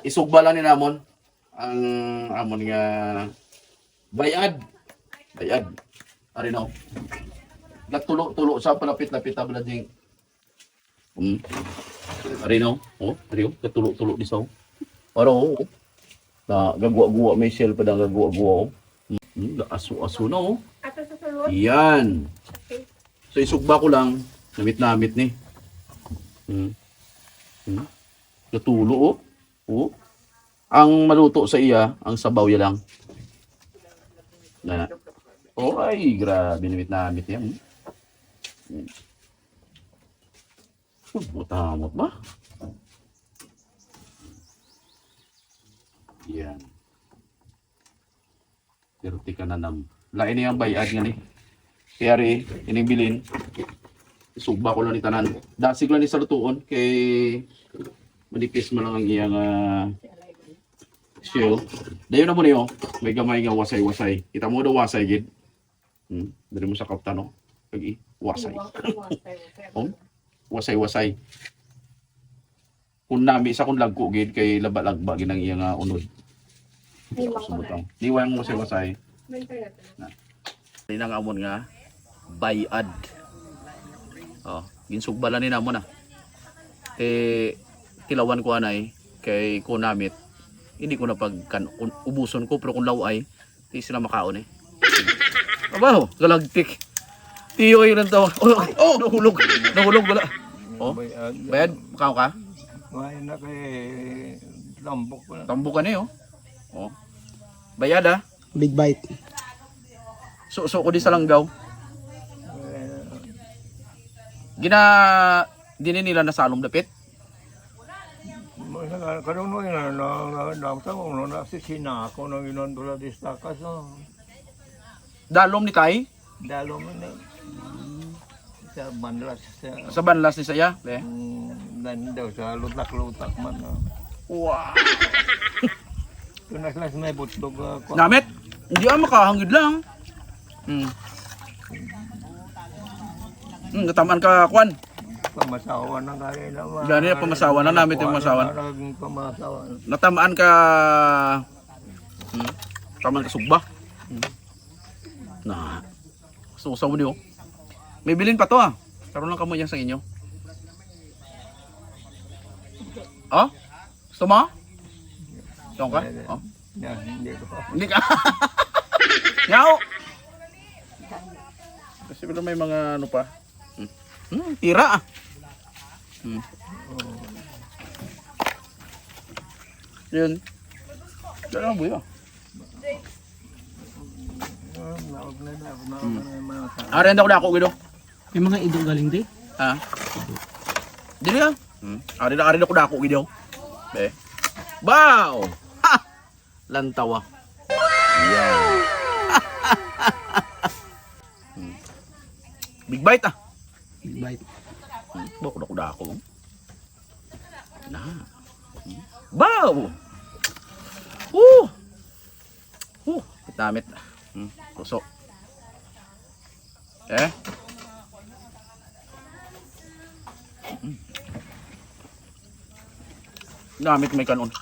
Isugbalan ni namon ang amon nga bayad. Bayad. Ari no. Nagtulo-tulo sa palapit-lapit ta blading. Ari no. Oh, ari oh, katulo-tulo di sa. Aro oh. Na gagwa-gwa may shell pa dang gagwa-gwa oh. Aso-aso na oh. Yan. So isugba ko lang, namit-namit ni. Natulo oh. Oh. Ang maluto sa iya, ang sabaw ya lang. Na. Oh ay, grabe namit-namit yan. Butamot ba? Yan. Pero tika na nam. Lain niya ang bayad nga ni. Kaya rin, ining bilin. Isugba ko lang ni tanan. Dasig lang ni sa lutuon. Kay manipis mo lang ang iyang shell. Dayo na mo niyo. May gamay nga wasay-wasay. Kita mo daw wasay gid. Dari mo sa kapta no. Pag wasay. Oh, wasay-wasay. Kung nami sa kung lagko gid kay laba-lagba ginang iyang unod. Sumutang. Niwang wasay-wasay. Ini nga amon nga bayad. Oh, ginsugbalan ni namon na. Tilawan ko anay kay ko namit. Hindi ko na ubuson ko pero kung laway, di sila makaon eh. Aba ho, galagtik. Tiyo yun ang tawa. Oh, nahulog. Nahulog wala. Oh, bayad, makaw ka? May na kay tambok ko na. Tambok ka na oh. Oh. Bayad ah. Big bite. So ko di sa langgaw. Dinin nila nasalong dapit. Karong no na damtang no na sisina ako nang inon dula di stakas no. Dalom ni kay? Dalo man na. Sa banlas ni saya, le. Dan daw sa lutak-lutak man no. Wow. Tunas may butlog ko. Namit. Hindi makahangid lang. Natamaan ka kwan. Pamasawa na kaya naman. Gani na pamasawa na namit yung masawan. Natamaan ka tamaan ka sugba. Na. Susaw niyo. May bilin pa to ah. Karon lang kamo yan sa inyo. Oh? Gusto mo? Gusto ka? Oh. Hindi ko. Hindi ka. Yaw. Kasi pero may mga ano pa. Tira ah. Yun. Diyan ang buyo. Ari na ko dako gido. May mga idong galing di. Ha? Dili ah. Ari na ko dako gido. Be. Wow. Ha! Lantawa. Yeah. Big bite ah. Big bite. Bako dako. Na. Wow. Damit. Kusok. Damit may kanon.